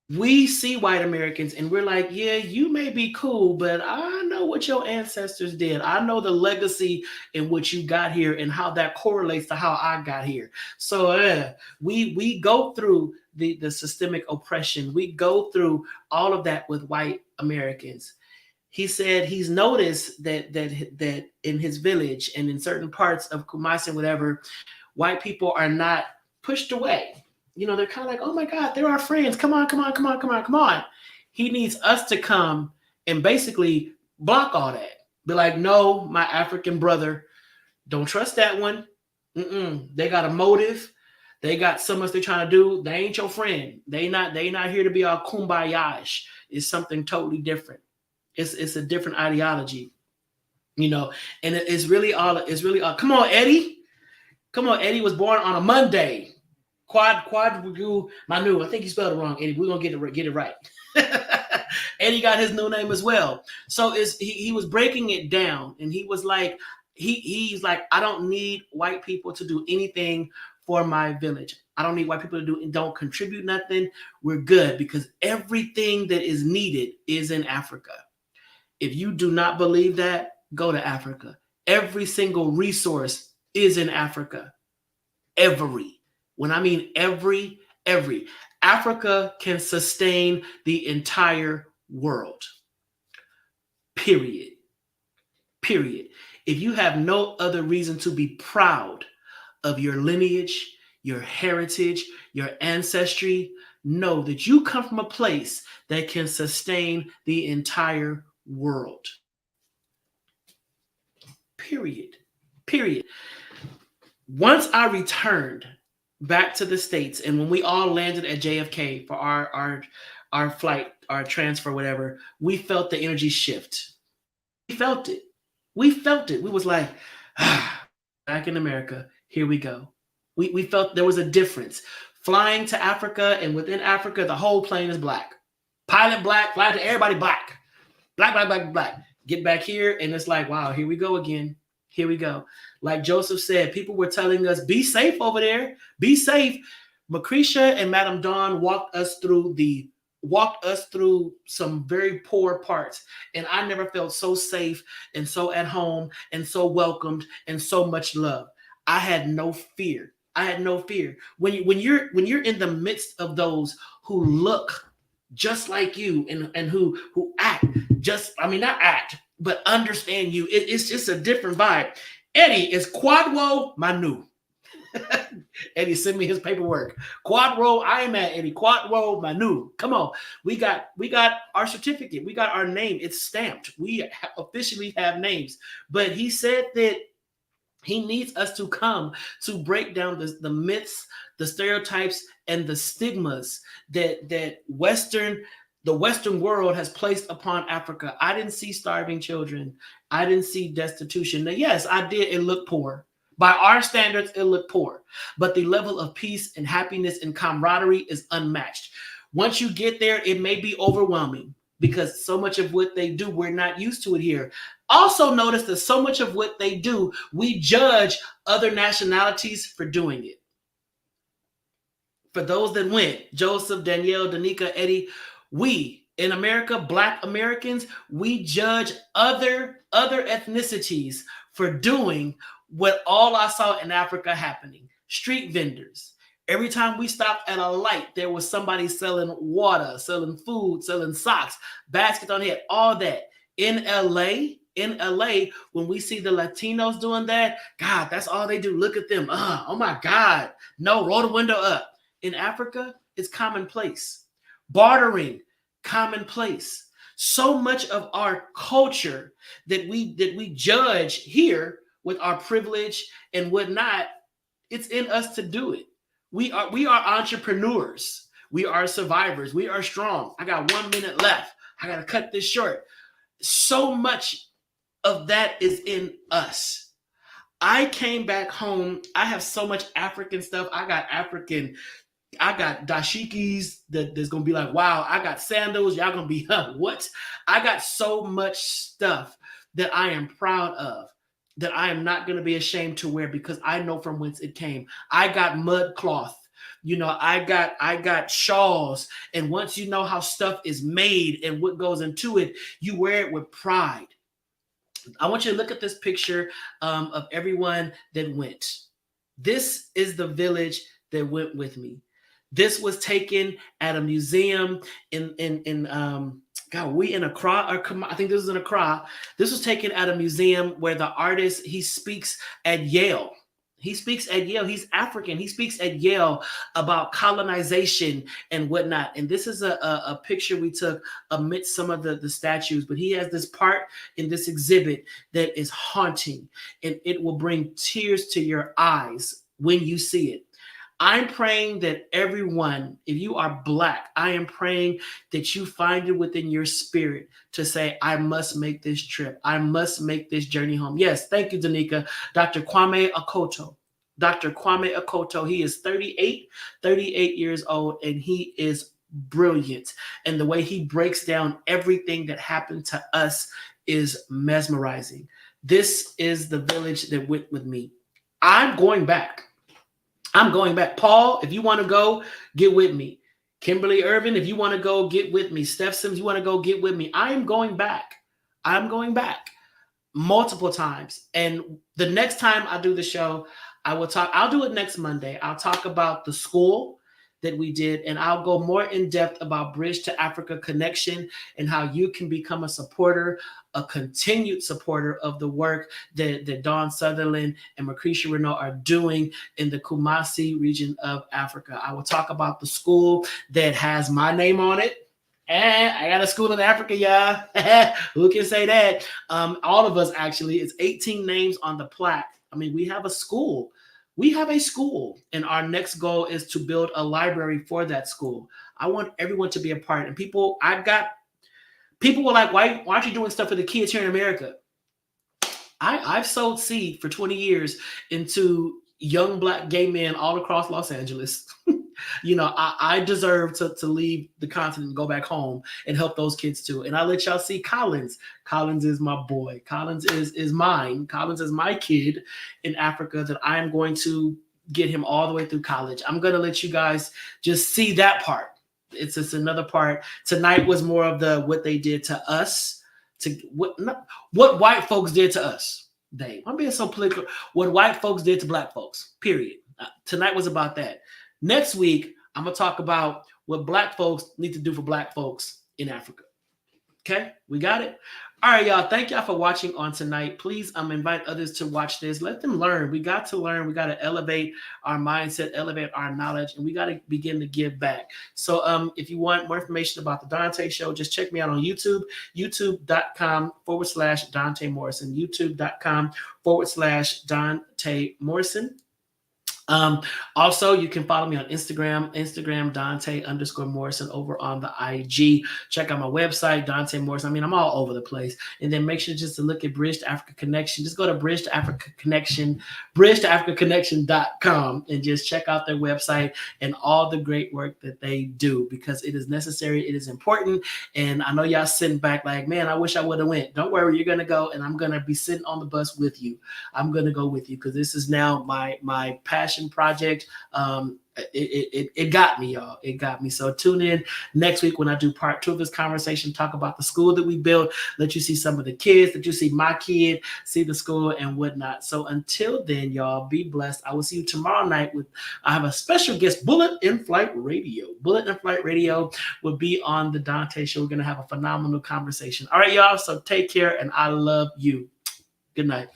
we see white Americans and we're like, yeah, you may be cool, but I know what your ancestors did. I know the legacy in which you got here and how that correlates to how I got here. So we go through the systemic oppression. We go through all of that with white Americans. He said he's noticed that in his village and in certain parts of Kumasi and whatever, white people are not pushed away. You know, they're kind of like, oh my God, they're our friends. Come on. He needs us to come and basically block all that. Be like, no, my African brother, don't trust that one. They got a motive. They got so much they're trying to do. They ain't your friend. They not here to be all kumbaya-ish. It's something totally different. It's a different ideology, you know, and it's really all. Come on, Eddie. Eddie was born on a Monday. Quad Manu. I think you spelled it wrong, Eddie. We're gonna get it right. Eddie got his new name as well. So he was breaking it down, and he was like, he's like, I don't need white people to do anything for my village. I don't need white people to don't contribute nothing. We're good because everything that is needed is in Africa. If you do not believe that, go to Africa. Every single resource is in Africa. When I mean every, Africa can sustain the entire world. Period. period. If you have no other reason to be proud of your lineage, your heritage, your ancestry, know that you come from a place that can sustain the entire world. Period. Period. Once I returned back to the States, and when we all landed at JFK for our flight, our transfer, whatever, we felt the energy shift. We felt it. We felt it. We was like, back in America, here we go. We felt there was a difference. Flying to Africa, and within Africa, the whole plane is black. Pilot black, fly to everybody black. Black, black, black, black. Get back here, and it's like, wow, here we go again. Here we go. Like Joseph said, people were telling us, be safe over there. Be safe. Lucretia and Madame Dawn walked us through some very poor parts. And I never felt so safe and so at home and so welcomed and so much love. I had no fear. I had no fear. When you're in the midst of those who look just like you and who act not act, but understand you, it's just a different vibe. Eddie is Quadwo Manu. Eddie sent me his paperwork. Quadro, I am at Eddie. Quadro Manu. Come on. We got our certificate. We got our name. It's stamped. We officially have names. But he said that he needs us to come to break down the myths, the stereotypes, and the stigmas that the Western world has placed upon Africa. I didn't see starving children. I didn't see destitution. Now, yes, I did. It looked poor. By our standards, it looked poor. But the level of peace and happiness and camaraderie is unmatched. Once you get there, it may be overwhelming because so much of what they do, we're not used to it here. Also notice that so much of what they do, we judge other nationalities for doing it. For those that went, Joseph, Danielle, Danica, Eddie, we in America, Black Americans, we judge other ethnicities for doing what all I saw in Africa happening. Street vendors. Every time we stopped at a light, there was somebody selling water, selling food, selling socks, baskets on head, all that. In LA, when we see the Latinos doing that, God, that's all they do. Look at them. Oh my God. No, roll the window up. In Africa, it's commonplace. Bartering, commonplace. So much of our culture that we judge here with our privilege and whatnot, it's in us to do it. We are entrepreneurs. We are survivors. We are strong. I got 1 minute left. I got to cut this short. So much of that is in us. I came back home. I have so much African stuff. I got dashikis that's going to be like, wow, I got sandals. Y'all going to be, what? I got so much stuff that I am proud of, that I am not going to be ashamed to wear because I know from whence it came. I got mud cloth. I got shawls. And once you know how stuff is made and what goes into it, you wear it with pride. I want you to look at this picture of everyone that went. This is the village that went with me. This was taken at a museum we in Accra, I think this was in Accra. This was taken at a museum where the artist, he speaks at Yale. He speaks at Yale. He's African. He speaks at Yale about colonization and whatnot. And this is a picture we took amidst some of the statues. But he has this part in this exhibit that is haunting. And it will bring tears to your eyes when you see it. I'm praying that everyone, if you are Black, I am praying that you find it within your spirit to say, I must make this trip. I must make this journey home. Yes, thank you, Danica. Dr. Kwame Akoto. Dr. Kwame Akoto, he is 38 years old, and he is brilliant. And the way he breaks down everything that happened to us is mesmerizing. This is the village that went with me. I'm going back. Paul, if you want to go, get with me. Kimberly Irvin, if you want to go, get with me. Steph Sims, you want to go, get with me. I am going back. I'm going back multiple times. And the next time I do the show, I'll do it next Monday. I'll talk about the school that we did, and I'll go more in depth about Bridge to Africa Connection and how you can become a supporter, a continued supporter of the work that Dawn Sutherland and Macretia Renault are doing in the Kumasi region of Africa. I will talk about the school that has my name on it. And I got a school in Africa, y'all. Who can say that? All of us, actually. It's 18 names on the plaque. I mean, we have a school. We have a school, and our next goal is to build a library for that school. I want everyone to be a part. And people were like, why aren't you doing stuff for the kids here in America? I've sowed seed for 20 years into young Black gay men all across Los Angeles. I deserve to leave the continent and go back home and help those kids too. And I let y'all see Collins. Collins is my boy. Collins is mine. Collins is my kid in Africa that I am going to get him all the way through college. I'm going to let you guys just see that part. It's just another part. Tonight was more of the what they did to us, what white folks did to us. I'm being so political. What white folks did to Black folks, period. Tonight was about that. Next week, I'm going to talk about what Black folks need to do for Black folks in Africa. Okay, we got it? All right, y'all. Thank y'all for watching on tonight. Please invite others to watch this. Let them learn. We got to learn. We got to elevate our mindset, elevate our knowledge, and we got to begin to give back. So if you want more information about the Donta Show, just check me out on YouTube, youtube.com/Donta Morrison, youtube.com/Donta Morrison. Also, you can follow me on Instagram Donta_Morrison over on the IG. Check out my website, Donta Morrison. I mean, I'm all over the place. And then make sure just to look at Bridge to Africa Connection. Just go to Bridge to Africa Connection, bridgetoafricaconnection.com, and just check out their website and all the great work that they do, because it is necessary, it is important. And I know y'all sitting back like, man, I wish I would have went. Don't worry, you're gonna go, and I'm gonna be sitting on the bus with you. I'm gonna go with you, because this is now my passion project. It got me, y'all. It got me. So tune in next week when I do part 2 of this conversation, talk about the school that we built, let you see some of the kids, let you see my kid, see the school and whatnot. So until then, y'all, be blessed. I will see you tomorrow night I have a special guest, Bullet in Flight Radio. Bullet in Flight Radio will be on the Donta Show. We're going to have a phenomenal conversation. All right, y'all. So take care, and I love you. Good night.